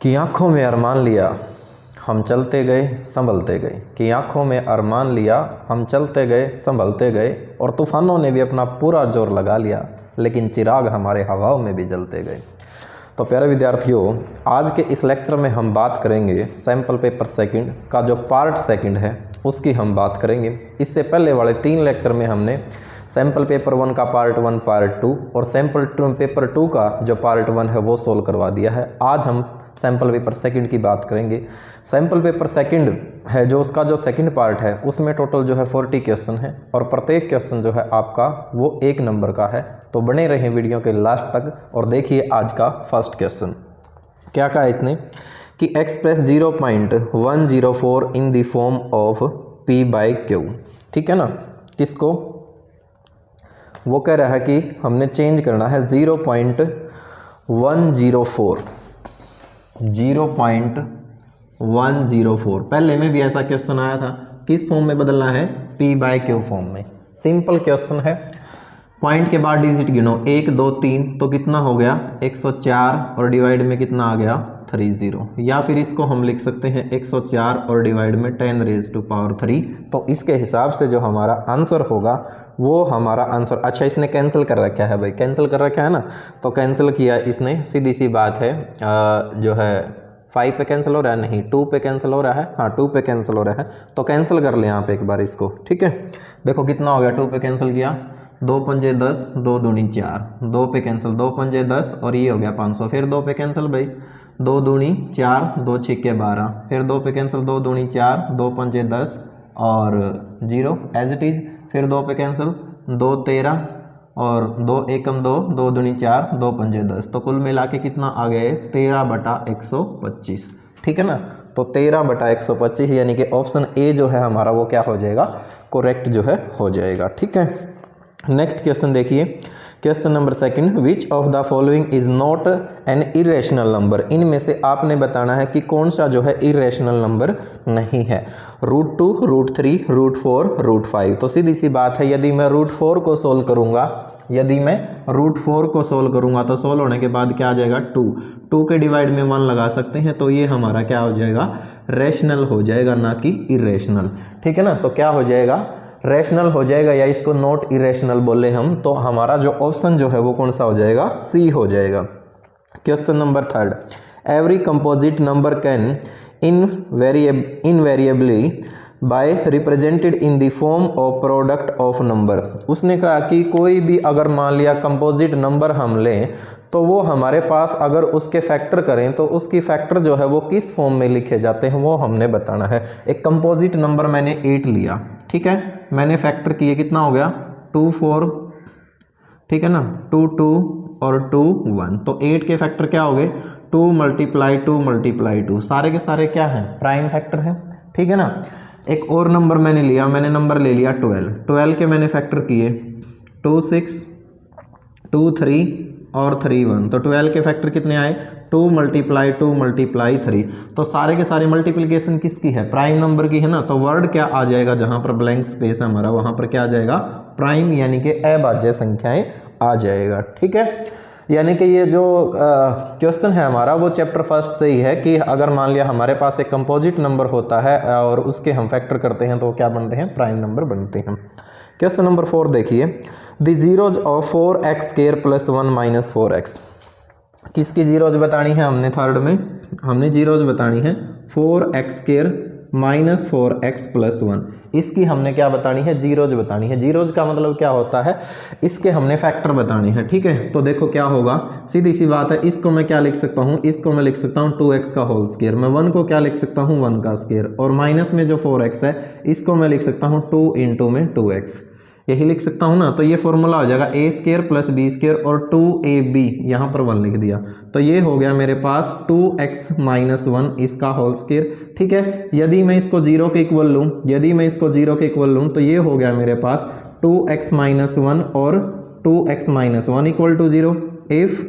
कि आँखों में अरमान लिया हम चलते गए संभलते गए, कि आँखों में अरमान लिया हम चलते गए संभलते गए, और तूफ़ानों ने भी अपना पूरा जोर लगा लिया लेकिन चिराग हमारे हवाओं में भी जलते गए। तो प्यारे विद्यार्थियों, आज के इस लेक्चर में हम बात करेंगे सैम्पल पेपर सेकंड का जो पार्ट सेकंड है उसकी हम बात करेंगे। इससे पहले वाले 3 लेक्चर में हमने सैम्पल पेपर 1 का पार्ट 1 पार्ट 2 और सैम्पल पेपर 2 का जो पार्ट 1 है वो सोल्व करवा दिया है। आज हम सैम्पल पेपर सेकंड की बात करेंगे। सैम्पल पेपर सेकंड है जो उसका जो सेकंड पार्ट है उसमें टोटल जो है 40 क्वेश्चन है और प्रत्येक क्वेश्चन जो है आपका वो 1 नंबर का है। तो बने रहें वीडियो के लास्ट तक और देखिए आज का फर्स्ट क्वेश्चन क्या कहा है इसने कि express 0.104 in the form of P/Q। ठीक है ना, किसको वो कह रहा है कि हमने चेंज करना है 0.104 पहले में भी ऐसा क्वेश्चन आया था। किस फॉर्म में बदलना है? P/Q फॉर्म में। सिंपल क्वेश्चन है, पॉइंट के बाद डिजिट गिनो 1 2 3 तो कितना हो गया 104 और डिवाइड में कितना आ गया 30, या फिर इसको हम लिख सकते हैं 104 और डिवाइड में 10⁻³ तो इसके हिसाब से जो हमारा आंसर होगा वो हमारा आंसर। अच्छा, इसने कैंसिल कर रखा है भाई, कैंसिल कर रखा है ना, तो कैंसिल किया इसने, सीधी सी बात है। जो है 5 पे कैंसिल हो रहा है, नहीं 2 पे कैंसिल हो रहा है, हाँ 2 पे कैंसिल हो रहा है, तो कैंसिल कर ले यहाँ पे एक बार इसको। ठीक है, देखो कितना हो गया, 2 पे कैंसिल किया 2 पंजे 10 2 दूनी 4, 2 पे कैंसिल 2 पंजे 10 और ये हो गया 500, फिर 2 पे कैंसिल भाई 2 दूनी 4 2 छिक्के 12, फिर 2 पे कैंसिल 2 दूनी 4 2 पंजे 10 और 0 एज इट इज़, फिर 2 पे कैंसिल 2 13 और 2 एकम 2 2 दूनी 4 2 पंजे 10, तो कुल मिला के कितना आ गए 13/125। ठीक है ना, तो 13/125 यानी कि ऑप्शन ए जो है हमारा वो क्या हो जाएगा, करेक्ट जो है हो जाएगा। ठीक है, नेक्स्ट क्वेश्चन देखिए, question number second, which of the following is not an irrational number. इनमें से आपने बताना है कि कौन सा जो है इरेशनल नंबर नहीं है। √2 √3 √4 √5, तो सीधी सी बात है, यदि मैं √4 को सोल्व करूंगा, यदि मैं √4 को सोल्व करूंगा तो सोल्व होने के बाद क्या आ जाएगा 2 के डिवाइड में 1 लगा सकते हैं, तो ये हमारा क्या हो जाएगा रेशनल हो जाएगा, ना कि इरेशनल। ठीक है ना, तो क्या हो जाएगा रैशनल हो जाएगा, या इसको नॉट इरेशनल बोले हम, तो हमारा जो ऑप्शन जो है वो कौन सा हो जाएगा, सी हो जाएगा। Question number third, every composite number can invariably by represented in the form of product of number. उसने कहा कि कोई भी अगर मान लिया कंपोजिट नंबर हम लें तो वो हमारे पास अगर उसके फैक्टर करें तो उसकी फैक्टर जो है वो किस फॉर्म में लिखे जाते हैं वो हमने बताना है। एक कंपोजिट नंबर मैंने 8 लिया, ठीक है, मैंने फैक्टर किए, कितना हो गया 2 4, ठीक है ना, 2 2 और 2 1, तो 8 के फैक्टर क्या हो गए 2 × 2 × 2, सारे के सारे क्या हैं प्राइम फैक्टर हैं। ठीक है ना, एक और नंबर मैंने लिया, मैंने नंबर ले लिया 12 के मैंने फैक्टर किए 2 6 2 3 और 3 1, तो 12 के फैक्टर कितने आए 2 × 2 × 3, तो सारे के सारे मल्टीप्लिकेशन किसकी है, प्राइम नंबर की है ना, तो वर्ड क्या आ जाएगा, जहां पर ब्लैंक स्पेस है हमारा वहां पर क्या आ जाएगा प्राइम, यानी कि अभाज्य संख्याएं आ जाएगा। ठीक है, यानी कि ये जो क्वेश्चन है हमारा वो चैप्टर फर्स्ट से ही है कि अगर मान लिया हमारे पास एक कंपोजिट नंबर होता है और उसके हम फैक्टर करते हैं तो क्या बनते हैं, प्राइम नंबर बनते हैं। क्वेश्चन नंबर 4 देखिए, the zeros of 4x² + 1 - 4x। किसकी जीरोज बतानी है हमने, थर्ड में हमने जीरोज बतानी है 4x² - 4x + 1, इसकी हमने क्या बतानी है, जीरोज बतानी है। जीरोज का मतलब क्या होता है, इसके हमने फैक्टर बताने हैं। ठीक है, तो देखो क्या होगा, सीधी सी बात है, इसको मैं क्या लिख सकता हूँ, इसको मैं लिख सकता हूँ 2x का होल स्क्वायर, मैं 1 को क्या लिख सकता हूँ 1 का स्क्वायर, और माइनस में जो 4x है इसको मैं लिख सकता हूँ 2 × में 2x, यही लिख सकता हूँ ना, तो ये फॉर्मूला हो जाएगा a² + b² और 2ab, यहाँ पर 1 लिख दिया, तो ये हो गया मेरे पास 2x - 1 इसका होल स्क्वायर। ठीक है, यदि मैं इसको 0 के इक्वल लूँ, यदि मैं इसको 0 के इक्वल लूँ तो ये हो गया मेरे पास 2x - 1 और 2x - 1 = 0। If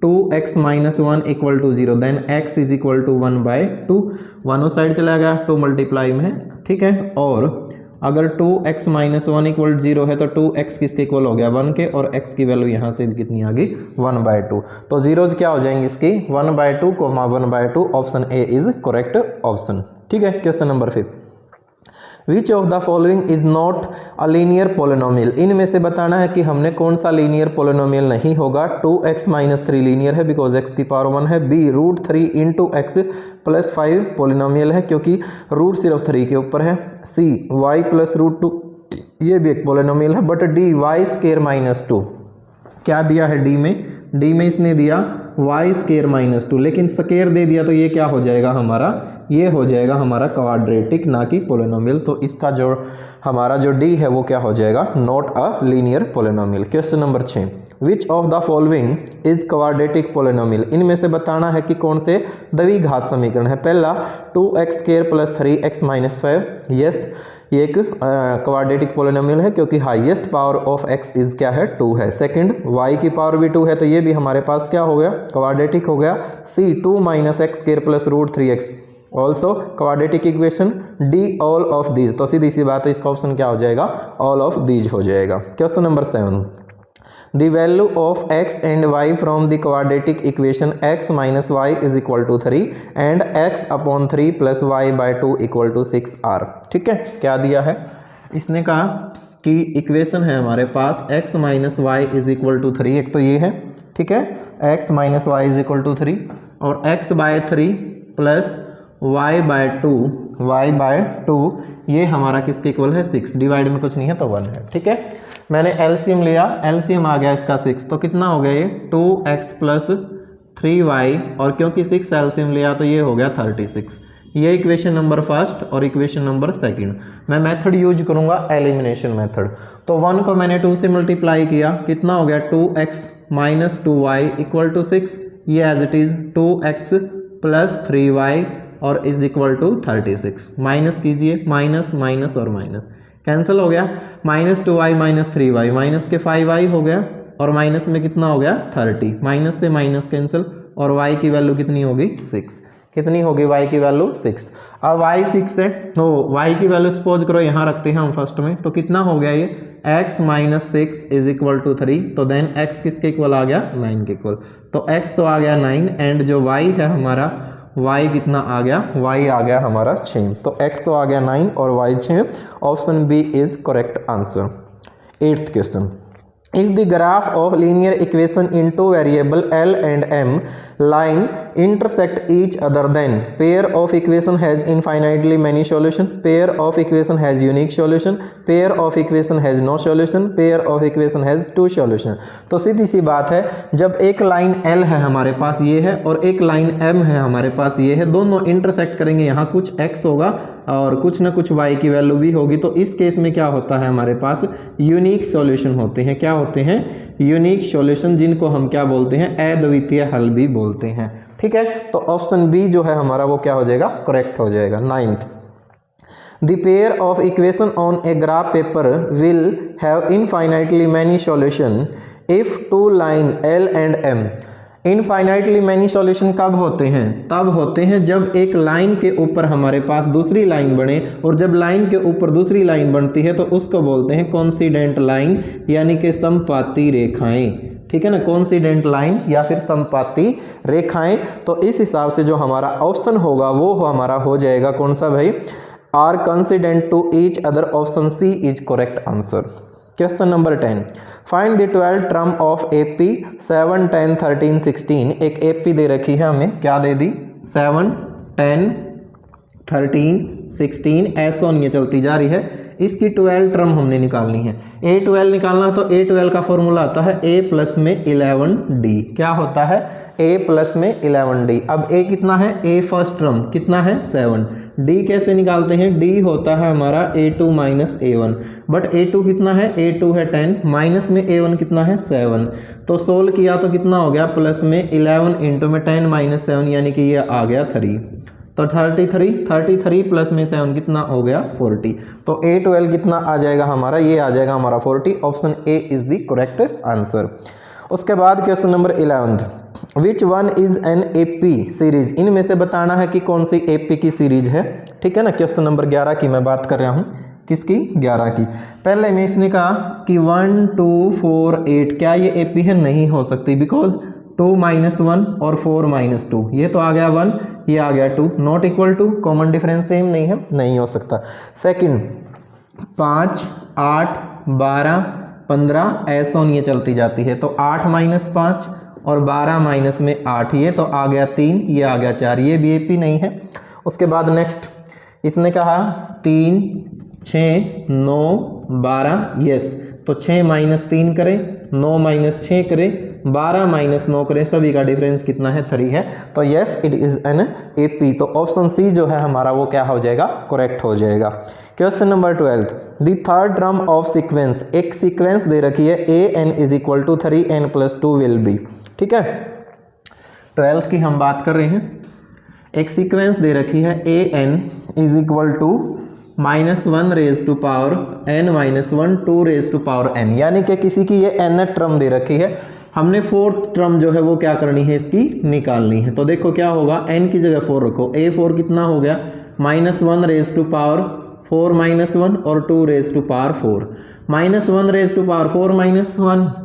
2x - 1 = 0 then x = 1/2, 1 उस साइड चला गया 2 मल्टीप्लाई में। ठीक है, और अगर 2x माइनस 1 इक्वल 0 है तो 2x किसके इक्वल हो गया 1 के, और x की वैल्यू यहाँ से कितनी आ गई 1/2। तो जीरोज क्या हो जाएंगे इसकी 1/2, 1/2। Option A is correct option. ठीक है, question number 5, which of the following is not a linear polynomial. इनमें से बताना है कि हमने कौन सा लीनियर पोलिनोमियल नहीं होगा। 2x माइनस 3 लीनियर है बिकॉज x की पावर 1 है। B √3 into x plus 5 polynomial है क्योंकि रूट सिर्फ 3 के ऊपर है। सी y प्लस √2 ये भी एक पोलिनोमियल है। But D Y square minus 2 क्या दिया है डी में इसने दिया वाई स्केयर माइनस 2, लेकिन स्केयर दे दिया तो ये क्या हो जाएगा हमारा, ये हो जाएगा हमारा क्वाड्रेटिक ना कि पोलिनोमियल। तो इसका जो हमारा जो डी है वो क्या हो जाएगा not a linear polynomial. Question number 6, which of the following is quadratic polynomial. इनमें से बताना है कि कौन से द्विघात समीकरण है। पहला 2x square plus 3x minus 5, yes ये एक क्वाड्रेटिक पोलिनोमियल है क्योंकि highest power of x is क्या है 2 है। सेकंड y की पावर भी 2 है तो ये भी हमारे पास क्या हो गया क्वाड्रेटिक हो गया। सी 2 minus x square plus √3x also quadratic equation. D all of these, तो सीधी सी बात है इसका ऑप्शन क्या हो जाएगा ऑल ऑफ दीज हो जाएगा। Question number 7, the value of x and y from the quadratic equation x minus y is equal to 3 and x upon 3 plus y by 2 equal to 6 are। ठीक है, क्या दिया है इसने कहा कि इक्वेशन है हमारे पास x minus Y is equal to 3, एक तो ये है ठीक है x minus Y is equal to 3 और x बाय 3 प्लस y बाय 2 ये हमारा किसके इक्वल है 6, डिवाइड में कुछ नहीं है तो 1 है। ठीक है, मैंने एलसीएम लिया, एलसीएम आ गया इसका 6, तो कितना हो गया ये 2x प्लस 3y और क्योंकि 6 एलसीएम लिया तो ये हो गया 36। ये इक्वेशन नंबर फर्स्ट और इक्वेशन नंबर सेकंड। मैं मेथड यूज करूंगा एलिमिनेशन मेथड। तो 1 को मैंने 2 से मल्टीप्लाई किया, कितना हो गया 2x minus 2y equal to 6, ये as it is 2x plus 3y और इज इक्वल टू 36। माइनस कीजिए, माइनस माइनस और माइनस कैंसिल हो गया, minus 2y minus 3y minus के 5y हो गया और माइनस में कितना हो गया 30, माइनस से माइनस कैंसिल और y की वैल्यू कितनी होगी 6, कितनी होगी y की वैल्यू 6। अब y 6 है तो y की वैल्यू सपोज करो यहाँ रखते हैं हम फर्स्ट में, तो कितना हो गया ये x minus 6 is equal to 3, तो देन x किसके इक्वल आ गया 9 के इक्वल। तो x तो आ गया 9 एंड जो y है हमारा y कितना आ गया, y आ गया हमारा 6, तो x तो आ गया 9 और y 6। Option B is correct answer. 8th question, if the graph of linear equation in two variable L and M line intersect each other, then pair of equation has infinitely many solution, pair of equation has unique solution, pair of equation has no solution, pair of equation has two solution। तो सीधी सी बात है, जब एक line L है हमारे पास ये है और एक लाइन M है हमारे पास ये है, दोनों इंटरसेक्ट करेंगे, यहाँ कुछ x होगा और कुछ ना कुछ y की वैल्यू भी होगी, तो इस केस में क्या होता है हमारे पास यूनिक सॉल्यूशन होते हैं। क्या होते हैं यूनिक सॉल्यूशन, जिनको हम क्या बोलते हैं अद्वितीय हल भी बोलते हैं। ठीक है, तो ऑप्शन बी जो है हमारा वो क्या हो जाएगा करेक्ट हो जाएगा। 9th, the pair of equation on a graph paper will have infinitely many solution if two line L and M। Infinitely many solution कब होते हैं, तब होते हैं जब एक लाइन के ऊपर हमारे पास दूसरी लाइन बने, और जब लाइन के ऊपर दूसरी लाइन बनती है तो उसको बोलते हैं कोइंसिडेंट लाइन यानी कि समपाती रेखाएं। ठीक है ना, कोइंसिडेंट लाइन या फिर समपाती रेखाएं। तो इस हिसाब से जो हमारा ऑप्शन होगा वो हमारा हो जाएगा कौन सा भाई, are coincident to each other. Option C is correct answer. Question number 10, find the 12 term of AP 7, 10, 13, 16। एक AP दे रखी है हमें, क्या दे दी 7, 10, 13, 16 ऐसा नहीं है चलती जा रही है। इसकी 12 टर्म हमने निकालनी है। A12 निकालना तो A12 का फॉर्मूला आता है A प्लस में 11D। क्या होता है A प्लस में 11D। अब A कितना है, A फर्स्ट टर्म कितना है 7। D कैसे निकालते हैं, D होता है हमारा A2 minus A1, but A2 कितना है, A2 है 10 माइनस में A1 कितना है 7। तो सोल्व किया तो कितना हो गया प्लस में 11 इंटू में 10 माइनस 7 यानी कि ये आ गया 3। तो 33 प्लस में 7 कितना हो गया 40। तो A12 कितना आ जाएगा हमारा, ये आ जाएगा हमारा 40। Option A is the correct answer. उसके बाद question number 11, which one is an AP series. इनमें से बताना है कि कौन सी AP की सीरीज है। ठीक है ना, क्वेश्चन नंबर 11 की मैं बात कर रहा हूँ। किसकी 11 की। पहले में इसने कहा कि 1 2 4 8 क्या ये AP है, नहीं हो सकती, बिकॉज 2 - 1 और 4 - 2, ये तो आ गया 1, ये आ गया 2, not equal to, common difference same नहीं है, नहीं हो सकता। सेकंड 5 8 12 15 ऐसा ये चलती जाती है, तो 8 - 5 और 12 माइनस में 8, ये तो आ गया 3, ये आ गया 4, ये भी AP नहीं है। उसके बाद नेक्स्ट इसने कहा 3 6 9 12, यस, तो 6 - 3 करें, 9 - 6 करें, 12 - 9 करें, सभी का डिफरेंस कितना है 3 है, तो yes it is an AP। तो ऑप्शन सी जो है हमारा वो क्या हो जाएगा, करेक्ट हो जाएगा। Question number 12, the third term of sequence, एक सीक्वेंस दे रखी है an = 3n + 2 विल बी, ठीक है। 12 की हम बात कर रहे हैं, एक सीक्वेंस दे रखी है an = -1 raised to power n - 1 2 raised to power n, यानी कि किसी की ये n टर्म दे रखी है, हमने फोर्थ टर्म जो है वो क्या करनी है, इसकी निकालनी है। तो देखो क्या होगा, n की जगह 4 रखो, a4 कितना हो गया, -1 raised to power 4 - 1 और 2 raised to power 4, -1 raised to power 4 - 1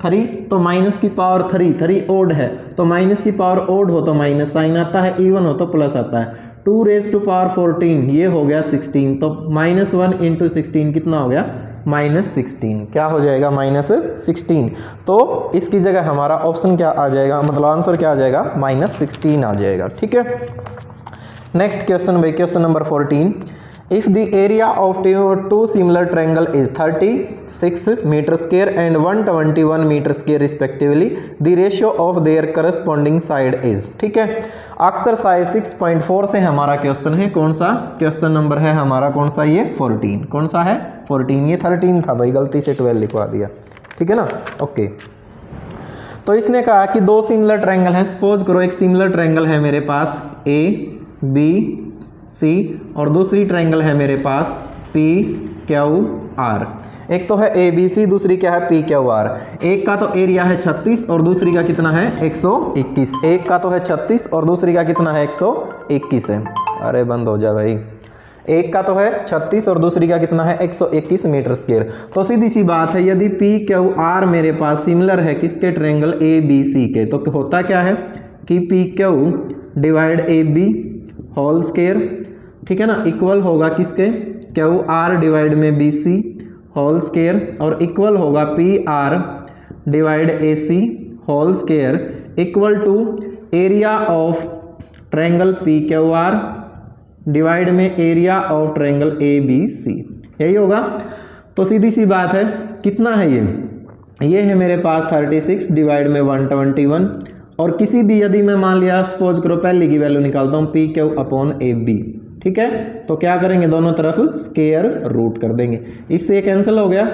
3, तो माइनस की पावर 3 ओड है, तो माइनस की पावर ओड हो तो माइनस साइन आता है, इवन हो तो प्लस आता है। 2 raised to power 14, ये हो गया 16, तो -1 × 16 कितना हो गया, -16, क्या हो जाएगा, -16। तो इसकी जगह हमारा ऑप्शन क्या आ जाएगा, मतलब आंसर क्या आ जाएगा, -16 आ जाएगा, ठीक है। नेक्स्ट क्वेश्चन भाई, question number 14, if the area of two similar triangle is 36 meter square and 121 meter square respectively, the ratio of their corresponding side is, ठीक है। एक्सरसाइज 6.4 से हमारा क्वेश्चन है, कौन सा क्वेश्चन नंबर है हमारा, कौन सा, ये 14, कौन सा है 14, ये 13 था भाई, गलती से 12 लिखवा दिया, ठीक है ना, ओके। तो इसने कहा कि दो सिमिलर ट्रायंगल है, सपोज करो एक सिमिलर ट्रायंगल है मेरे पास ABC और दूसरी ट्रायंगल है मेरे पास PQR, एक तो है ABC, दूसरी क्या है PQR। एक का तो एरिया है 36 और दूसरी का कितना है 121, एक का तो है 36 और दूसरी का कितना है 121 है, अरे बंद हो जा भाई, एक का तो है 36 और दूसरी का कितना है 121 मीटर स्क्वायर। तो सीधी सी बात है, यदि PQR मेरे पास सिमिलर है किसके, ट्रायंगल ABC के, तो होता क्या है कि PQ / AB होल स्क्वायर, ठीक है ना, इक्वल होगा किसके, QR / BC होल स्क्वायर, और इक्वल होगा PR / AC whole square, equal to area of triangle PQR divide में एरिया ऑफ ट्रायंगल ABC, यही होगा। तो सीधी सी बात है, कितना है ये है मेरे पास 36 डिवाइड में 121, और किसी भी यदि मैं मान लिया सपोज करो पहले की वैल्यू निकालता हूँ PQ/AB, ठीक है, तो क्या करेंगे, दोनों तरफ स्क्वायर रूट कर देंगे, इससे कैंसिल हो गया,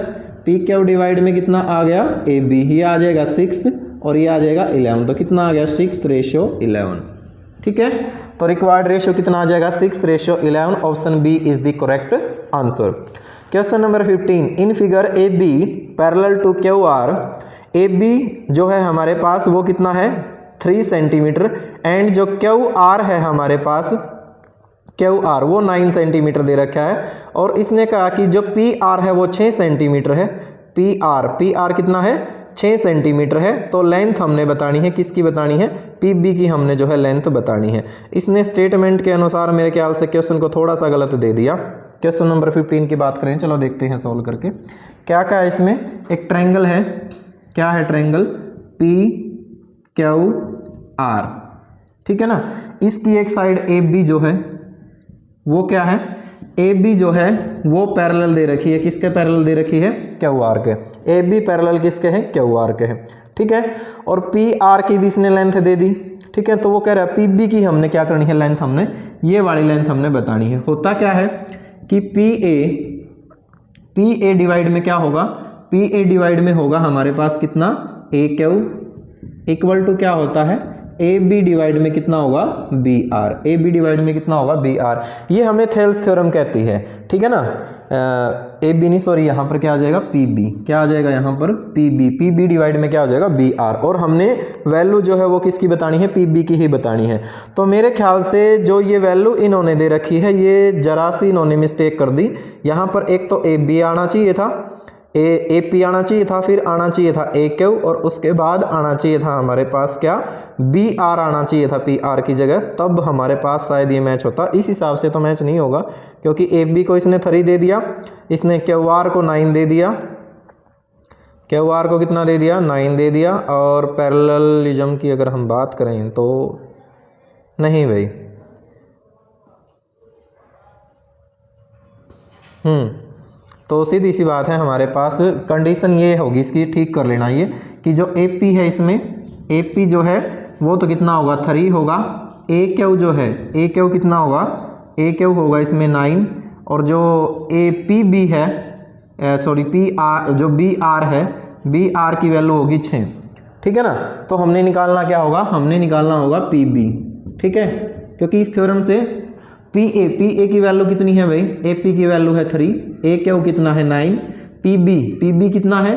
PQ डिवाइड में कितना आ गया AB, ये आ जाएगा 6 और ये आ जाएगा 11, तो कितना आ गया 6:11, ठीक है। तो रिक्वायर्ड रेशियो कितना आ जाएगा 6:11, option B is the correct answer. Question number 15, in figure AB parallel to QR, AB जो है हमारे पास वो कितना है 3 सेंटीमीटर, एंड जो QR है हमारे पास QR वो 9 सेंटीमीटर दे रखा है, और इसने कहा कि जो PR है वो 6 सेंटीमीटर है, PR कितना है 6 सेंटीमीटर है। तो लेंथ हमने बतानी है, किसकी बतानी है, PB की हमने जो है लेंथ बतानी है। इसने स्टेटमेंट के अनुसार मेरे ख्याल से क्वेश्चन को थोड़ा सा गलत दे दिया। क्वेश्चन नंबर 15 की बात करें, चलो देखते हैं सोल्व करके क्या क्या है इसमें। एक ट्रायंगल है, क्या है ट्रायंगल PQR, ठीक है ना, इसकी एक साइड AB जो है वो क्या है, AB जो है वो पैरेलल दे रखी है, किसके पैरेलल दे रखी है QR के, AB पैरेलल किसके हैं QR के हैं, ठीक है। और PR की भी इसने लेंथ दे दी, ठीक है। तो वो कह रहा है PB की हमने क्या करनी है लेंथ, हमने ये वाली लेंथ हमने बतानी है। होता क्या है कि PA डिवाइड में क्या होगा, PA डिवाइड में होगा हमारे पास कितना AQ इक्वल टू क्या होता है ए बी डिवाइड में कितना होगा B R, A B divide में कितना होगा बी आर। ये हमें थेल्स थ्योरम कहती है, ठीक है ना। ए बी नहीं सॉरी, यहाँ पर क्या आ जाएगा पी बी, क्या आ जाएगा यहाँ पर P B, P B divide में क्या हो जाएगा बी आर। और हमने वैल्यू जो है वो किसकी बतानी है, पी बी की ही बतानी है। तो मेरे ख्याल से जो ये वैल्यू इन्होंने दे रखी है ये जरा सी इन्होंने मिस्टेक कर दी। यहाँ पर एक तो ए बी आना चाहिए था, ए पी आना चाहिए था, फिर आना चाहिए था ए क्यू, और उसके बाद आना चाहिए था हमारे पास क्या बी आर आना चाहिए था पी आर की जगह, तब हमारे पास शायद ये मैच होता। इस हिसाब से तो मैच नहीं होगा, क्योंकि ए बी को इसने 3 दे दिया, इसने क्यू आर को 9 दे दिया, क्यू आर को कितना दे दिया 9 दे दिया। और पैरेललिज्म की अगर हम बात करें तो नहीं भाई, तो सीधी सी बात है हमारे पास कंडीशन ये होगी इसकी, ठीक कर लेना ये कि जो ए पी है इसमें ए पी जो है वो तो कितना होगा 3 होगा, ए क्यू जो है ए क्यू कितना होगा ए क्यू होगा इसमें 9, और जो ए पी बी है सॉरी पी आर जो बी आर है बी आर की वैल्यू होगी 6, ठीक है ना। तो हमने निकालना क्या होगा, हमने निकालना होगा पी बी, ठीक है, क्योंकि इस थ्योरम से पी ए की वैल्यू कितनी है भाई, ए पी की वैल्यू है 3, ए क्यू कितना है 9, पी बी कितना है,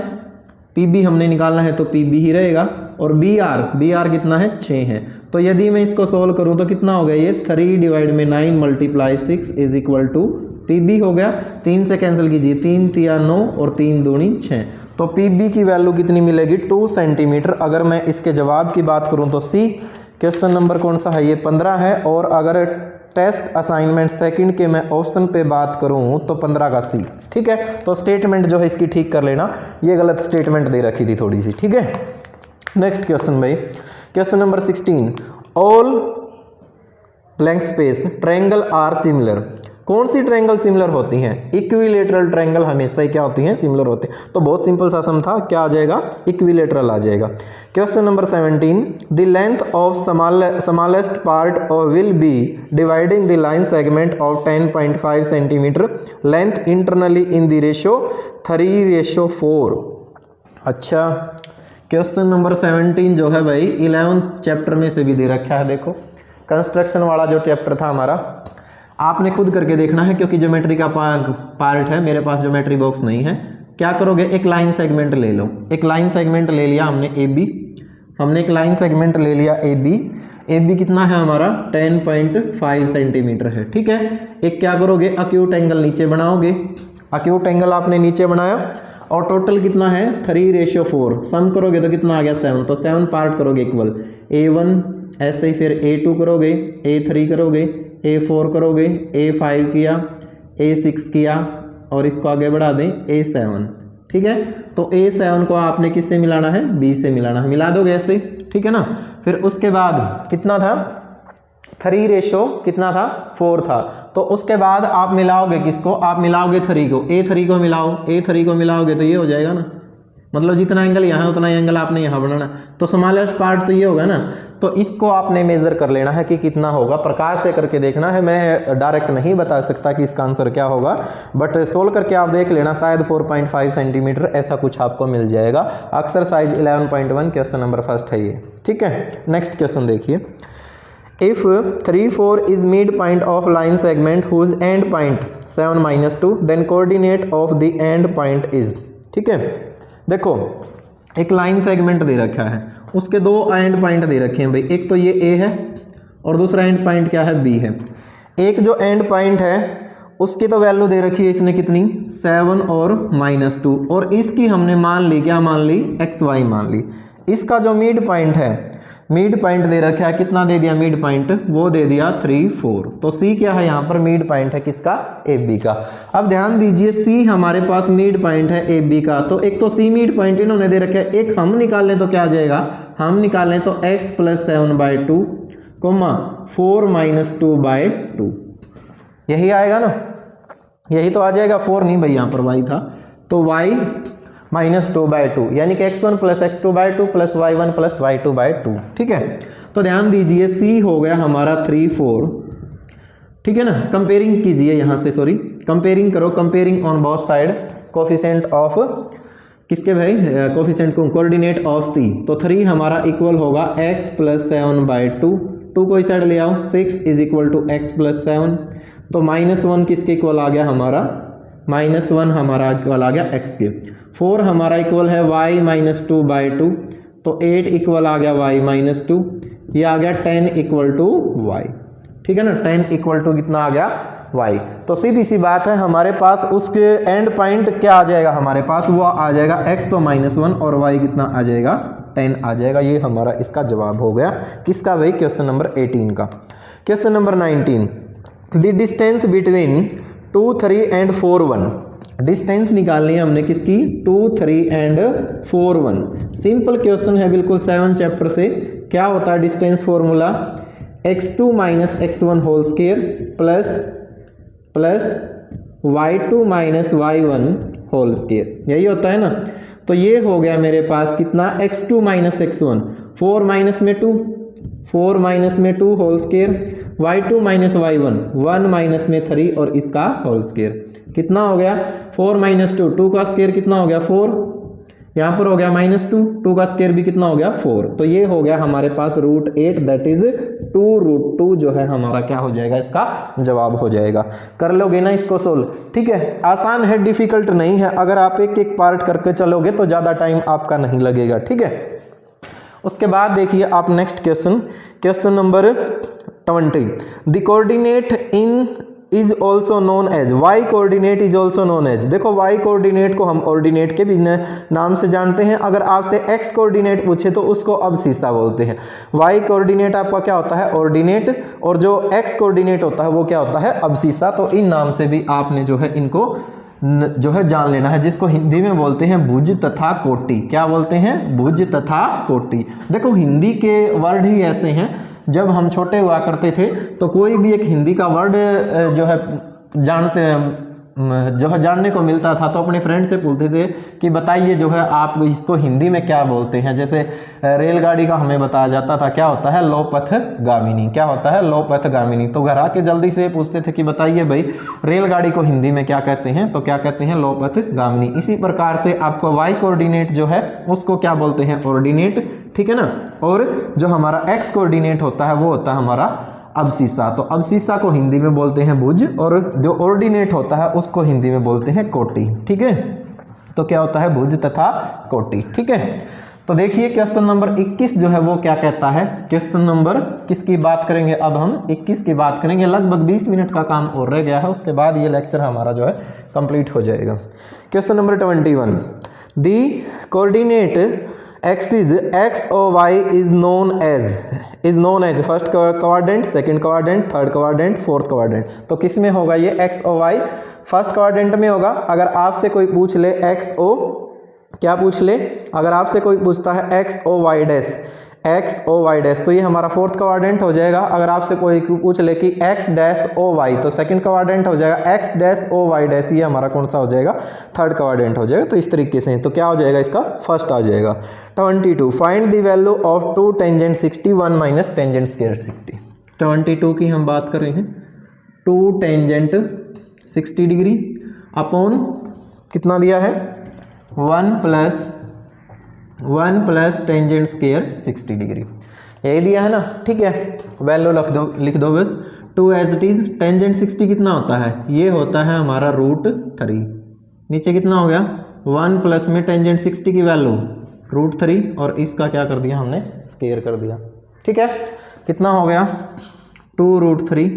पी बी हमने निकालना है तो पी बी ही रहेगा, और बी आर कितना है 6 है। तो यदि मैं इसको सोल्व करूं तो कितना हो गया ये 3 डिवाइड में 9 multiply 6 is equal to P B हो गया, 3 से कैंसिल कीजिए, 3 3 9 और 3 दूनी 6, तो पी बी की वैल्यू कितनी मिलेगी 2 सेंटीमीटर। अगर मैं इसके जवाब की बात करूं तो सी, क्वेश्चन नंबर कौन सा है ये 15 है, और अगर टेस्ट असाइनमेंट सेकंड के मैं ऑप्शन पे बात करूं तो 15 का सी, ठीक है। तो स्टेटमेंट जो है इसकी ठीक कर लेना, ये गलत स्टेटमेंट दे रखी थी थोड़ी सी, ठीक है। नेक्स्ट क्वेश्चन भाई, question number 16, all blank space triangle are similar. कौन सी ट्रायंगल सिमिलर होती हैं, इक्विलेटरल ट्रायंगल हमेशा ही क्या होती हैं सिमिलर होती हैं। तो बहुत सिंपल सा सम था, क्या आ जाएगा इक्विलेटरल आ जाएगा। Question number 17, the length of smallest part will be dividing the line segment of 10.5 centimetre length internally in the ratio 3:4। अच्छा, क्वेश्चन नंबर 17 जो है भाई 11th चैप्टर में से भी दे रखा है। देखो कंस्ट्रक्शन वाला जो चैप्टर था हमारा, आपने खुद करके देखना है, क्योंकि ज्योमेट्री का पार्ट है, मेरे पास ज्योमेट्री बॉक्स नहीं है। क्या करोगे, एक लाइन सेगमेंट ले लो, एक लाइन सेगमेंट ले लिया हमने ए बी, हमने एक लाइन सेगमेंट ले लिया ए बी कितना है हमारा 10.5 सेंटीमीटर है, ठीक है। एक क्या करोगे, अक्यूट एंगल नीचे बनाओगे, अक्यूट एंगल आपने नीचे बनाया, और टोटल कितना है 3:4, सम करोगे तो कितना आ गया 7, तो 7 पार्ट करोगे इक्वल, A1 ऐसे ही, फिर A2 करोगे, A3 करोगे, A4 करोगे, A5 किया, A6 किया, और इसको आगे बढ़ा दें A7, ठीक है। तो A7 को आपने किससे मिलाना है, B से मिलाना है, मिला दोगे ऐसे, ठीक है ना। फिर उसके बाद कितना था 3 कितना था 4 था, तो उसके बाद आप मिलाओगे किसको, आप मिलाओगे 3 को, A3 को मिलाओ, A3 को मिलाओगे तो ये हो जाएगा ना, मतलब जितना एंगल यहाँ है उतना एंगल आपने यहाँ बनाना। तो स्मॉलेस्ट पार्ट तो ये होगा ना, तो इसको आपने मेजर कर लेना है कि कितना होगा, प्रकार से करके देखना है। मैं डायरेक्ट नहीं बता सकता कि इसका आंसर क्या होगा, बट सोल्व करके आप देख लेना, शायद 4.5 सेंटीमीटर ऐसा कुछ आपको मिल जाएगा। एक्सरसाइज 11.1 क्वेश्चन नंबर फर्स्ट है ये, ठीक है। नेक्स्ट क्वेश्चन देखिए, if 3:4 is mid point of line segment whose end point 7-2 then coordinate of the end point is, ठीक है। देखो एक लाइन सेगमेंट दे रखा है, उसके 2 एंड पॉइंट दे रखे हैं भाई, एक तो ये ए है और दूसरा एंड पॉइंट क्या है बी है। एक जो एंड पॉइंट है उसकी तो वैल्यू दे रखी है इसने कितनी 7 और -2, और इसकी हमने मान ली, क्या मान ली XY मान ली। इसका जो मिड पॉइंट है, मिड पॉइंट दे रखा है, कितना दे दिया मिड पॉइंट, वो दे दिया 3-4। तो सी क्या है यहाँ पर मिड पॉइंट है किसका, ए बी का। अब ध्यान दीजिए सी हमारे पास मिड पॉइंट है ए बी का, तो एक तो सी मिड पॉइंट इन्होंने दे रखा है, एक हम निकाल लें तो क्या आ जाएगा, हम निकाल लें तो x + 7/2, 4 - 2/2, यही आएगा ना, यही तो आ जाएगा। 4 नहीं भाई यहाँ पर y था, तो y - 2/2, यानी कि x1 + x2/2 + y1 + y2/2, ठीक है। तो ध्यान दीजिए c हो गया हमारा 3-4, ठीक है ना। कंपेयरिंग कीजिए यहाँ से, सॉरी कंपेयरिंग करो, comparing on both side, coefficient of किसके भाई कोफिशिएंट को, कोऑर्डिनेट ऑफ सी। तो 3 हमारा इक्वल होगा x + 7/2, 2 को इस साइड ले आओ, 6 = x + 7। तो -1 किसके इक्वल आ गया हमारा, -1 हमारा इक्वल आ गया x के। 4 हमारा इक्वल है y - 2/2, तो 8 इक्वल आ गया y - 2, ये आ गया 10 = y। ठीक है ना, 10 = कितना आ गया y। तो सीधी सी बात है, हमारे पास उसके एंड पॉइंट क्या आ जाएगा, हमारे पास वो आ जाएगा x तो -1 और y कितना आ जाएगा 10 आ जाएगा। ये हमारा इसका जवाब हो गया किसका भाई, क्वेश्चन नंबर 18 का। Question number 19, the distance between 2, 3 and 4, 1। Distance निकालनी है हमने किसकी, 2, 3 एंड 4, 1। सिंपल क्वेश्चन है बिल्कुल 7 चैप्टर से। क्या होता है distance formula, x2 - x1 whole square plus y2 - y1 whole square, यही होता है ना। तो ये हो गया मेरे पास कितना, x2 - x1, 4 माइनस में 2 whole square, y2 - y1, 1 minus में 3 और इसका होल स्क्वायर। कितना हो गया 4 - 2, 2 का स्क्वायर कितना हो गया 4, यहाँ पर हो गया -2, 2 का स्क्वायर भी कितना हो गया 4। तो ये हो गया हमारे पास √8, दैट इज 2√2 जो है हमारा क्या हो जाएगा, इसका जवाब हो जाएगा। कर लोगे ना इसको सोल्व, ठीक है। आसान है, डिफिकल्ट नहीं है। अगर आप एक एक पार्ट करके चलोगे तो ज़्यादा टाइम आपका नहीं लगेगा, ठीक है। उसके बाद देखिए आप next question number 20, the coordinate in is also known as, Y coordinate is also known as. देखो वाई कोऑर्डिनेट को हम ऑर्डिनेट के भी नाम से जानते हैं। अगर आपसे एक्स कोऑर्डिनेट पूछे तो उसको अबसीसा बोलते हैं। वाई कोऑर्डिनेट आपका क्या होता है, ऑर्डिनेट, और जो एक्स कोऑर्डिनेट होता है वो क्या होता है, अबसीसा। तो इन नाम से भी आपने जो है इनको जो है जान लेना है, जिसको हिंदी में बोलते हैं भुज तथा कोटि। क्या बोलते हैं, भुज तथा कोटि। देखो हिंदी के वर्ड ही ऐसे हैं, जब हम छोटे हुआ करते थे तो कोई भी एक हिंदी का वर्ड जो है जानने को मिलता था तो अपने फ्रेंड से पूछते थे कि बताइए जो है आप इसको हिंदी में क्या बोलते हैं। जैसे रेलगाड़ी का हमें बताया जाता था, क्या होता है, लोपथगामिनी। क्या होता है, लोपथगामिनी। तो घर आके जल्दी से पूछते थे कि बताइए भाई रेलगाड़ी को हिंदी में क्या कहते हैं, तो क्या कहते हैं, लोपथगामिनी। इसी प्रकार से आपको वाई कोऑर्डिनेट जो है उसको क्या बोलते हैं, ऑर्डिनेट, ठीक है ना। और जो हमारा एक्स कोऑर्डिनेट होता है वो होता है हमारा अबसीसा। तो अबसीसा को हिंदी में बोलते हैं भुज, और जो ऑर्डिनेट होता है उसको हिंदी में बोलते हैं कोटि, ठीक है। तो क्या होता है, भुज तथा कोटि, ठीक है। तो देखिए क्वेश्चन नंबर 21 जो है वो क्या कहता है। क्वेश्चन नंबर किसकी बात करेंगे, अब हम 21 की बात करेंगे। लगभग 20 मिनट का काम और रह गया है, उसके बाद ये लेक्चर हमारा जो है कंप्लीट हो जाएगा। Question number 21, the coordinate axis x और y is known as first quadrant, second quadrant, third quadrant, fourth quadrant. तो किस में होगा ये x और y, फर्स्ट क्वाड्रेंट में होगा। अगर आपसे कोई पूछ ले x ओ, क्या पूछ ले, अगर आपसे कोई पूछता है x ओ y डैश, तो ये हमारा फोर्थ क्वाड्रेंट हो जाएगा। अगर आपसे कोई पूछ ले कि x डैश ओ वाई, तो सेकंड क्वाड्रेंट हो जाएगा। x dash O Y dash, ये हमारा कौन सा हो जाएगा, थर्ड क्वाड्रेंट हो जाएगा। तो इस तरीके से तो क्या हो जाएगा, इसका फर्स्ट आ जाएगा। 22, find the value of 2 tangent 60 1 minus tangent square 60। 22 की हम बात कर रहे हैं, 2 टेंजेंट 60 डिग्री अपॉन कितना दिया है, 1 प्लस टेंजेंट स्क्वायर 60 डिग्री, यही दिया है ना, ठीक है। वैल्यू लिख दो बस, 2 एज इट इज। टेंजेंट 60 कितना होता है, ये होता है हमारा √3। नीचे कितना हो गया, 1 प्लस में टेंजेंट 60 की वैल्यू √3, और इसका क्या कर दिया हमने, स्क्वायर कर दिया, ठीक है। कितना हो गया, 2√3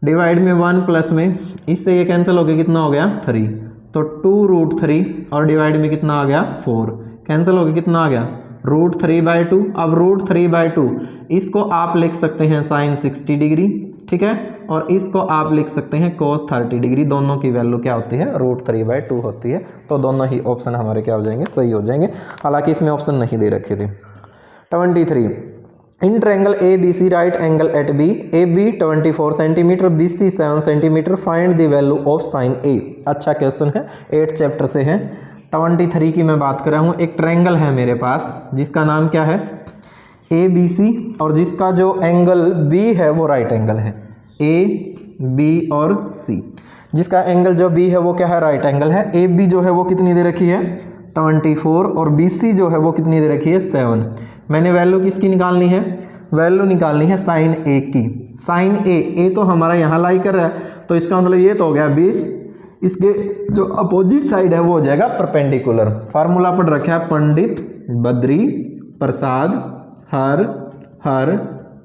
डिवाइड में 1 प्लस में, इससे ये कैंसिल हो गया, कितना हो गया 3। तो 2√3 और डिवाइड में कितना आ गया 4, कैंसिल हो गया, कितना आ गया √3/2। अब √3/2 इसको आप लिख सकते हैं साइन 60 डिग्री, ठीक है, और इसको आप लिख सकते हैं cos 30 डिग्री। दोनों की वैल्यू क्या होती है, √3/2 होती है। तो दोनों ही ऑप्शन हमारे क्या हो जाएंगे, सही हो जाएंगे। हालांकि इसमें ऑप्शन नहीं दे रखे थे। 23, in triangle ABC right angle at B, AB 24 centimetre, BC 7 centimetre, find the value of sine A। अच्छा क्वेश्चन है, 8 चैप्टर से है। 23 की मैं बात कर रहा हूँ। एक ट्रायंगल है मेरे पास जिसका नाम क्या है, ABC, और जिसका जो एंगल B है वो राइट एंगल है, AB और C। जिसका एंगल जो B है वो क्या है, राइट एंगल है। AB जो है वो कितनी दे रखी है, 24 और BC जो है वो कितनी दे रखी है 7। मैंने वैल्यू किसकी निकालनी है, वैल्यू निकालनी है साइन ए की। साइन ए तो हमारा यहाँ लाई कर रहा है, तो इसका मतलब ये तो हो गया 20, इसके जो अपोजिट साइड है वो हो जाएगा परपेंडिकुलर। फार्मूला पढ़ रखा है पंडित बद्री प्रसाद हर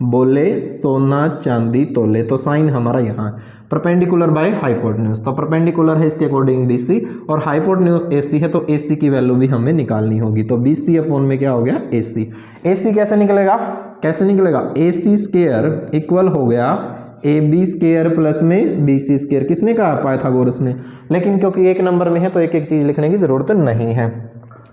बोले सोना चांदी तोले, तो साइन हमारा यहाँ परपेंडिकुलर बाय हाइपोटेन्यूज, तो परपेंडिकुलर है इसके अकॉर्डिंग BC और हाइपोटेन्यूज AC है, तो AC की वैल्यू भी हमें निकालनी होगी। तो BC अपॉन में क्या हो गया AC कैसे निकलेगा, AC स्क्वायर इक्वल हो गया AB स्क्वायर प्लस में BC स्क्वायर। किसने कहा, पाइथागोरस ने, लेकिन क्योंकि एक नंबर में है तो एक एक चीज लिखने की जरूरत नहीं है।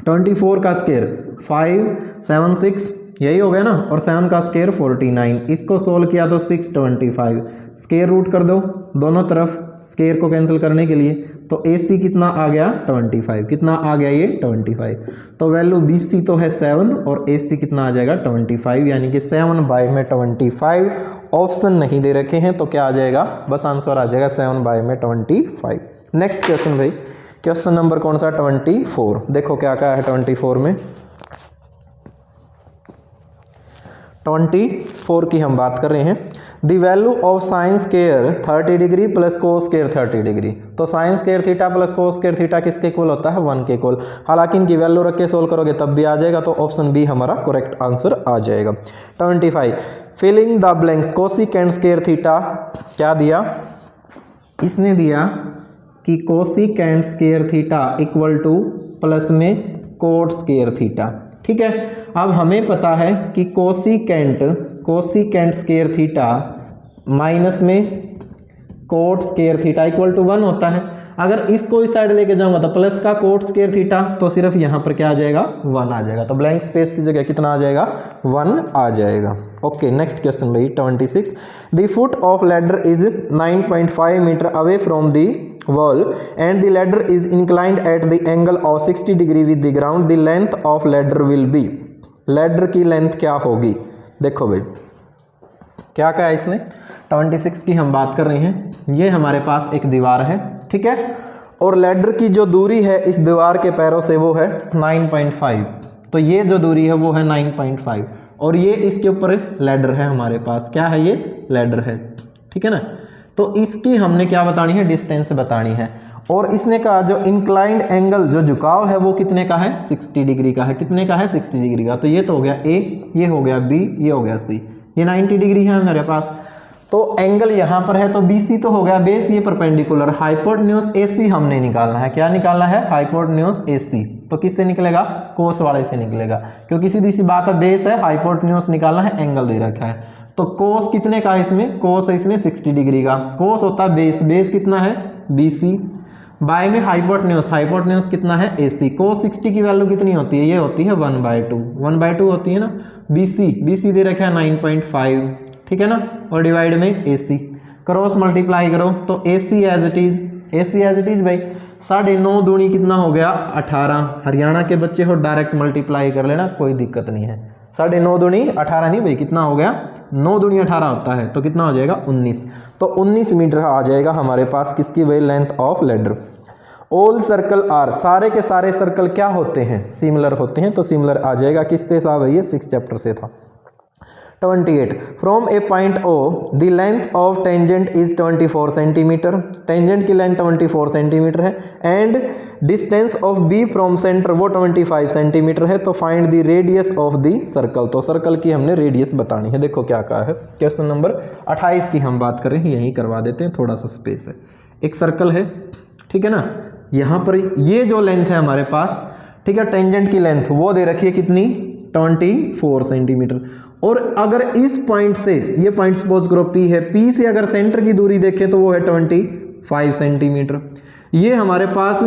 24 का स्क्वायर 5 7 6 यही हो गया ना, और 7 का स्क्वायर 49, इसको सोल्व किया तो 625, स्क्वायर रूट कर दो दोनों तरफ स्क्वायर को कैंसिल करने के लिए, तो AC कितना आ गया 25, कितना आ गया ये 25, तो वैल्यू BC तो है 7 और AC कितना आ जाएगा 25, यानी कि 7/25। ऑप्शन नहीं दे रखे हैं तो क्या आ जाएगा, बस आंसर आ जाएगा 7/25। नेक्स्ट क्वेश्चन भाई, क्वेश्चन नंबर कौन सा 24, देखो क्या क्या है 24 में। 24 की हम बात कर रहे हैं। The value of sine square 30 degree plus cos square 30 degree, तो sine square theta plus cos square theta किसके इक्वल होता है 1 के इक्वल। हालांकि इनकी वैल्यू रख के सोल्व करोगे तब भी आ जाएगा, तो ऑप्शन बी हमारा करेक्ट आंसर आ जाएगा। 25 filling the blanks cosecant square theta, क्या दिया, इसने दिया कि cosecant square theta equal to plus में कोट स्क्वायर थीटा। ठीक है, अब हमें पता है कि कोसिकेंट स्क्वायर थीटा माइनस में cot square theta equal to 1 होता है। अगर इसको इस साइड लेके जाऊंगा तो प्लस का कोट स्क्वायर थीटा, तो सिर्फ यहाँ पर क्या आ जाएगा 1 आ जाएगा, तो ब्लैंक स्पेस की जगह कितना आ जाएगा 1 आ जाएगा। ओके, नेक्स्ट क्वेश्चन भाई 26 the foot of ladder is 9.5 metre away from the wall and the ladder is inclined at the angle of 60 degree with the ground, the length of ladder will be, ladder की length क्या होगी। देखो भाई क्या कहा है इसने, 26 की हम बात कर रहे हैं, ये हमारे पास एक दीवार है, ठीक है, और लैडर की जो दूरी है इस दीवार के पैरों से वो है 9.5, तो ये जो दूरी है वो है 9.5 और ये इसके ऊपर लैडर है हमारे पास, क्या है ये लैडर है, ठीक है ना। तो इसकी हमने क्या बतानी है, डिस्टेंस बतानी है, और इसने कहा जो इंक्लाइंड एंगल जो झुकाव है वो कितने का है 60 डिग्री का है, कितने का है 60 डिग्री का, तो ये तो हो गया A, ये हो गया B, ये हो गया C, ये 90 डिग्री है हमारे पास। तो एंगल यहाँ पर है तो BC तो हो गया बेस, ये परपेंडिकुलर, हाइपोटेन्यूज AC हमने निकालना है, क्या निकालना है हाइपोटेन्यूज AC, तो किससे निकलेगा कोस वाले से निकलेगा, क्योंकि सीधी सी बात है बेस है, हाइपोटेन्यूज निकालना है, एंगल दे रखा है, तो कोस कितने का है इसमें, कोस है इसमें 60 डिग्री का, कोस होता है बेस, बेस कितना है BC, बाय में हाइपोटेन्यूज, हाइपोटेन्यूज कितना है AC, कोस 60 की वैल्यू कितनी होती है, ये होती है 1/2 होती है ना, BC दे रखा है 9.5, ठीक है ना, और डिवाइड में AC, क्रॉस मल्टीप्लाई करो तो AC एज इट इज भाई 9.5 दूनी कितना हो गया 18, हरियाणा के बच्चे हो डायरेक्ट मल्टीप्लाई कर लेना, कोई दिक्कत नहीं है, 9.5 दूनी 18 नहीं भाई, कितना हो गया 9 दूनी 18 होता है, तो कितना हो जाएगा 19, तो 19 मीटर आ जाएगा हमारे पास किसकी भाई length of ladder. All circle are, सारे के सारे सर्कल क्या होते हैं सिमिलर होते हैं, तो सिमिलर आ जाएगा किससे था भाई, ये 6 चैप्टर से था। 28 from A point O the length of tangent is 24 centimetre, tangent की लेंथ 24 सेंटीमीटर है, and distance of B from centre वो 25 सेंटीमीटर है, तो find the radius of the circle, तो सर्कल की हमने रेडियस बतानी है। देखो क्या कहा है, क्वेश्चन नंबर 28 की हम बात कर रहे हैं, यही करवा देते हैं, थोड़ा सा स्पेस है, एक सर्कल है, ठीक है ना, यहाँ पर ये जो लेंथ है हमारे पास, ठीक है, टेंजेंट की लेंथ वो दे रखी है कितनी 24 सेंटीमीटर, और अगर इस पॉइंट से, ये पॉइंट सपोज करो P है, P से अगर सेंटर की दूरी देखें तो वो है 25 सेंटीमीटर, ये हमारे पास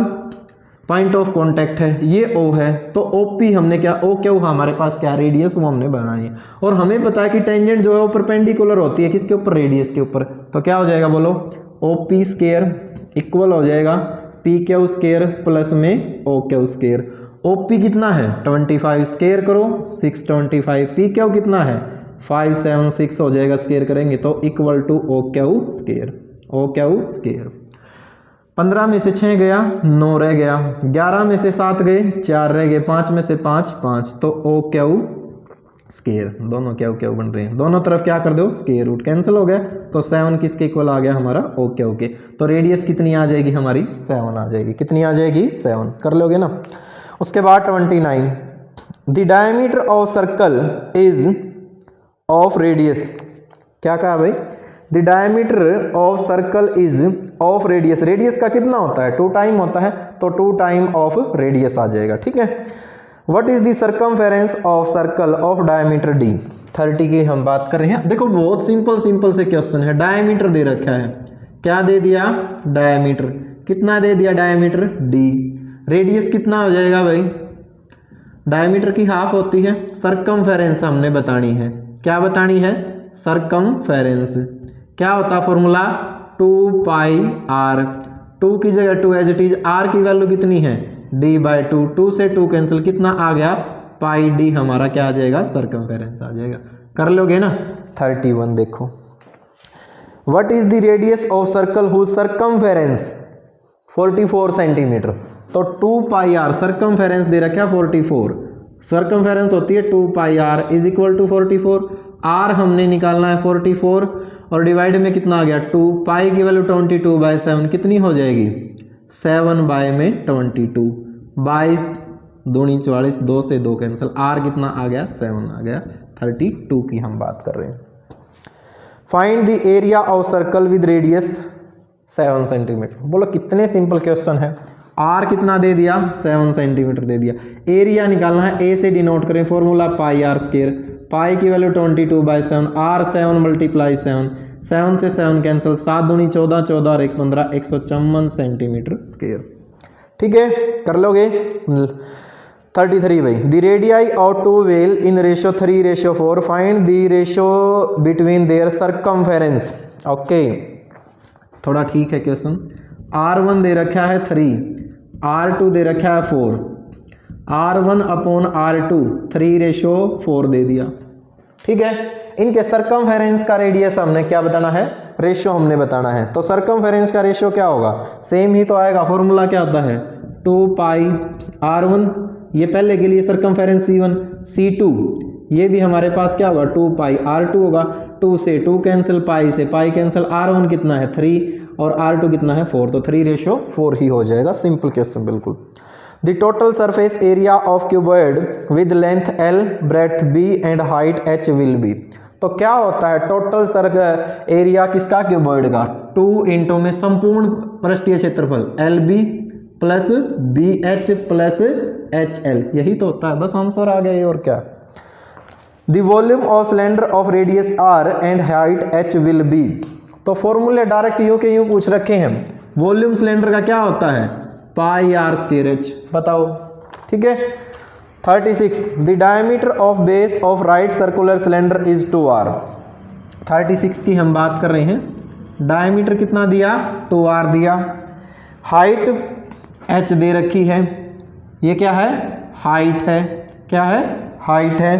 पॉइंट ऑफ कांटेक्ट है, ये O है, तो OP हमने क्या, O क्या हुआ हमारे पास क्या रेडियस वो हमने बनाई है, और हमें पता है कि टेंजेंट जो है वो परपेंडिकुलर होती है किसके ऊपर, रेडियस के ऊपर, तो क्या हो जाएगा बोलो OP स्क्वायर इक्वल हो जाएगा PQ स्क्वायर प्लस में OQ स्क्वायर। OP कितना है 25 स्क्वायर करो 625, PQ कितना है 576 हो जाएगा, स्क्वायर करेंगे तो equal to OQ square, OQ square. 15 में से 6 गया 9 रह गया, 11 में से 7 गए 4 रह गए, 5 में से 5 5, तो ओ क्यू स्केयर, दोनों क्यू क्यू बन रहे हैं, दोनों तरफ क्या कर दो स्केयर रूट, कैंसिल हो गया, तो 7 किसके इक्वल आ गया हमारा ओ क्यू के। तो रेडियस कितनी आ जाएगी हमारी 7 आ जाएगी, कितनी आ जाएगी 7, कर लोगे ना। उसके बाद 29, the diameter of circle is of radius, क्या कहा भाई, the diameter of circle is of radius, radius का कितना होता है 2 टाइम होता है, तो 2 टाइम ऑफ रेडियस आ जाएगा, ठीक है। What is the circumference of circle of diameter d, 30 की हम बात कर रहे हैं। देखो बहुत सिंपल से क्वेश्चन है, डायमीटर दे रखा है, क्या दे दिया डायमीटर, कितना दे दिया डायमीटर d, रेडियस कितना हो जाएगा भाई, डायमीटर की हाफ होती है, सर्कमफेरेंस हमने बतानी है, क्या बतानी है सर्कमफेरेंस, क्या होता फॉर्मूला 2 पाई r, 2 की जगह 2 एज इट इज, r की वैल्यू कितनी है d/2, 2 से 2 कैंसिल, कितना आ गया पाई d, हमारा क्या आ जाएगा सर्कमफेरेंस आ जाएगा, कर लोगे ना। 31 देखो, what is the radius of circle whose circumference 44 centimetre, तो 2 पाई r, सर्कमफेरेंस दे रखा है 44, सर्कमफेरेंस होती है 2 pi r is equal to 44, r हमने निकालना है 44 और डिवाइड में कितना आ गया 2, पाई की वैल्यू 22/7 कितनी हो जाएगी 7 बाय में 22, 22 दूनी 44, 2 से 2 कैंसिल, r कितना आ गया 7 आ गया, 32 की हम बात कर रहे हैं। Find the area of circle with radius 7 centimetre, बोलो कितने सिंपल क्वेश्चन है, r कितना दे दिया 7 सेंटीमीटर दे दिया, एरिया निकालना है, a से डिनोट करें फॉर्मूला पाई r स्क्वायर, पाई की वैल्यू 22/7, r 7 मल्टीप्लाई 7, 7 से 7 कैंसिल, 7 दूनी 14, 14 और 1 15, 154 सेंटीमीटर स्क्वायर, ठीक है कर लोगे। 33 भाई, the radii of 2 wheel in ratio 3:4, find the ratio between their circumference, okay थोड़ा ठीक है क्वेश्चन, r1 दे रखा है 3, r2 दे रखा है 4, r1 अपॉन r2 3:4 दे दिया, ठीक है। इनके सर्कमफेरेंस का रेडियस हमने क्या बताना है, रेशियो हमने बताना है, तो सर्कमफेरेंस का रेशियो क्या होगा, सेम ही तो आएगा, फॉर्मूला क्या होता है 2 पाई r1, ये पहले के लिए सर्कमफेरेंस c1, c2 ये भी हमारे पास क्या होगा 2 पाई r2 होगा, 2 से 2 कैंसिल, पाई से पाई कैंसिल, r1 कितना है 3 और r2 कितना है 4, तो 3:4 ही हो जाएगा, सिंपल क्वेश्चन बिल्कुल। The total surface area of cuboid with length l, breadth b and height h will be, तो क्या होता है टोटल एरिया किसका क्यूबॉइड का, 2 इंटू में संपूर्ण पृष्ठीय क्षेत्रफल LB plus BH plus HL, यही तो होता है, बस आंसर आ गया, और क्या। The volume of cylinder of radius r and height h will be, तो फॉर्मूले डायरेक्ट यूं के यूं पूछ रखे हैं, वॉल्यूम सिलेंडर का क्या होता है पाई r स्क्वायर h, बताओ, ठीक है। 36 the diameter of base of right circular cylinder is 2r, 36 की हम बात कर रहे हैं, डायमीटर कितना दिया 2r दिया, हाइट h दे रखी है, ये क्या है हाइट है, क्या है हाइट है।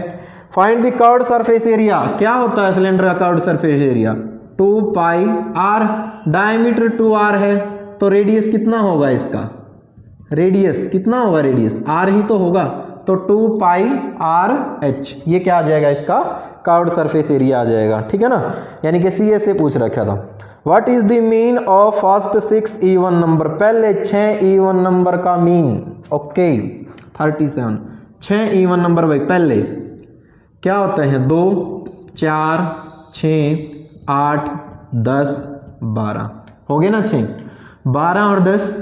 Find the curved surface area, क्या होता है सिलेंडर का curved surface area 2 pi r, diameter 2r है, तो रेडियस कितना होगा इसका, रेडियस कितना होगा, रेडियस r ही तो होगा, तो 2 पाई r h, ये क्या आ जाएगा इसका कर्व्ड सरफेस एरिया आ जाएगा, ठीक है ना, यानी कि CS से पूछ रखा था। What is the mean of first 6 even number, पहले 6 इवन नंबर का मीन, ओके 37, 6 इवन नंबर भाई पहले क्या होते हैं 2 4 6 8 10 12, हो गए ना 6, 12 और 10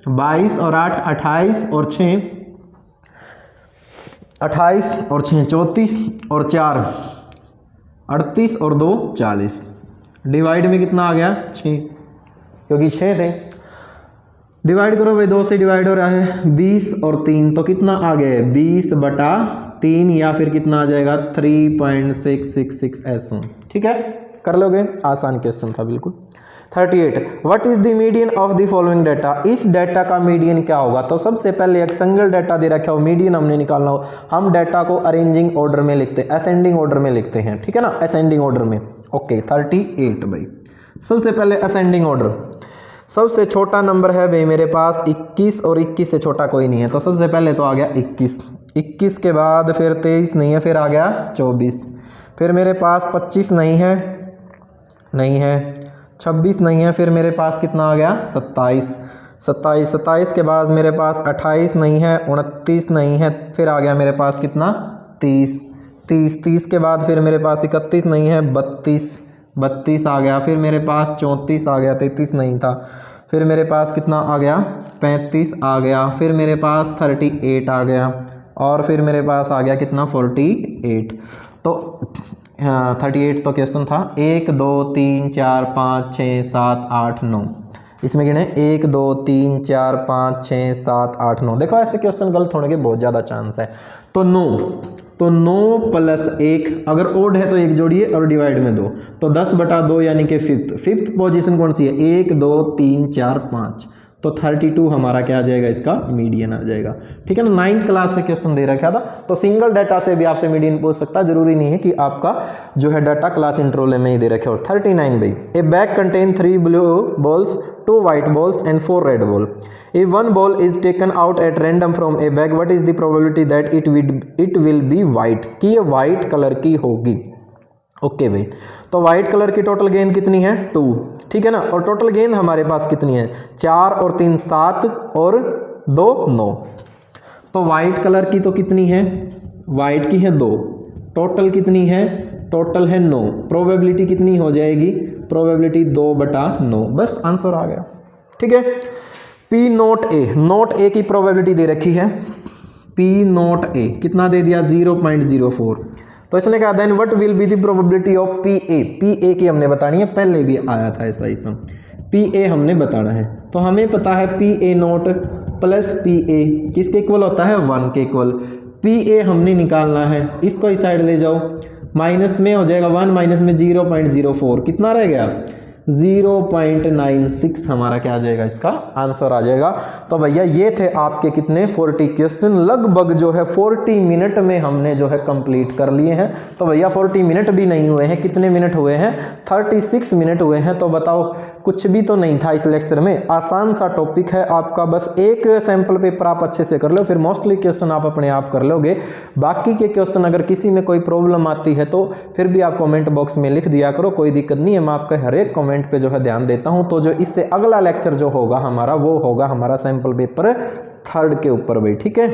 22 और 8 28 और 6 28 और 6 34 और 4 38 और 2 40, डिवाइड में कितना आ गया 6, क्योंकि 6 थे, डिवाइड करो भाई, 2 से डिवाइड हो रहा है 20 और 3, तो कितना आ गया 20/3, या फिर कितना आ जाएगा 3.666 ऐसा, ठीक है कर लोगे, आसान क्वेश्चन था बिल्कुल। 38 what is the median of the following data, इस डाटा का मीडियन क्या होगा, तो सबसे पहले एक सिंगल डाटा दे रखा हो, मीडियन हमने निकालना हो, हम डाटा को अरेंजिंग ऑर्डर में लिखते हैं, असेंडिंग ऑर्डर में लिखते हैं, ठीक है ना, असेंडिंग ऑर्डर में, ओके 38 भाई, सबसे पहले असेंडिंग ऑर्डर, सबसे छोटा नंबर है भाई मेरे पास 21 और 21 से छोटा कोई नहीं है। तो सबसे पहले तो आ गया 21 के बाद फिर 23 नहीं है, फिर आ गया 24, फिर मेरे पास 25 नहीं है 26 नहीं है, फिर मेरे पास कितना आ गया 27 के बाद मेरे पास 28 नहीं है, 29 नहीं है, फिर आ गया मेरे पास कितना 30 के बाद फिर मेरे पास 31 नहीं है, 32 आ गया, फिर मेरे पास 34 आ गया, 33 नहीं था, फिर मेरे पास कितना आ गया 35 आ गया, फिर मेरे पास 38 आ गया, और फिर मेरे पास आ गया कितना 48। तो 38 तो क्वेश्चन था 1 2 3 4 5 6 7 8 9, इसमें गिने 1 2 3 4 5 6 7 8 9। देखो ऐसे क्वेश्चन गलत होने के बहुत ज़्यादा चांस है। तो 9 प्लस 1 अगर ओड है तो 1 जोड़िए और डिवाइड में 2, तो 10/2 यानी कि फिफ्थ पोजीशन कौन सी है 1 2 3 4 5, तो 32 हमारा क्या आ जाएगा, इसका मीडियन आ जाएगा। ठीक है ना, 9th क्लास में क्वेश्चन दे रखा था। तो सिंगल डाटा से भी आपसे मीडियन पूछ सकता है, जरूरी नहीं है कि आपका जो है डाटा क्लास इंट्रोले में ही दे रखे हो। 39 भाई, ए bag contain 3 blue balls 2 white balls and 4 red ball. If one ball is taken out at random from a bag, what is the probability that it will be white? कि ये white colour की होगी। Okay भाई, तो white colour की total गेंद कितनी है 2, ठीक है ना, और टोटल गेंद हमारे पास कितनी है 4 और 3 7 और 2 9। तो व्हाइट कलर की तो कितनी है, व्हाइट की है 2, टोटल कितनी है, टोटल है 9, प्रोबेबिलिटी कितनी हो जाएगी, प्रोबेबिलिटी 2/9, बस आंसर आ गया। ठीक है, P नोट ए की प्रोबेबिलिटी दे रखी है, P नोट ए कितना दे दिया 0.04। तो इसने कहा then what will be the probability of P A की हमने बतानी है, पहले भी आया था ऐसा ही सम, पी ए हमने बताना है। तो हमें पता है P A note plus P A किसके इक्वल होता है 1 के इक्वल। पी ए हमने निकालना है, इसको इस साइड ले जाओ, माइनस में हो जाएगा 1 माइनस में 0.04, कितना रह गया 0.96 हमारा क्या आ जाएगा, इसका आंसर आ जाएगा। तो भैया ये थे आपके कितने 40 क्वेश्चन, लगभग जो है 40 मिनट में हमने जो है कंप्लीट कर लिए हैं। तो भैया 40 मिनट भी नहीं हुए हैं, कितने मिनट हुए हैं 36 मिनट हुए हैं। तो बताओ कुछ भी तो नहीं था इस लेक्चर में, आसान सा टॉपिक है आपका, बस एक सैंपल पेपर आप अच्छे से कर लो, फिर मोस्टली क्वेश्चन आप अपने आप कर लोगे। बाकी के क्वेश्चन अगर किसी में कोई प्रॉब्लम आती है तो फिर भी आप कमेंट बॉक्स में लिख दिया करो, कोई दिक्कत नहीं है, मैं आपका हर एक कमेंट पे जो है ध्यान देता हूं। तो जो इससे अगला लेक्चर जो होगा हमारा, वो होगा हमारा सैंपल पेपर 3 के ऊपर भाई। ठीक है।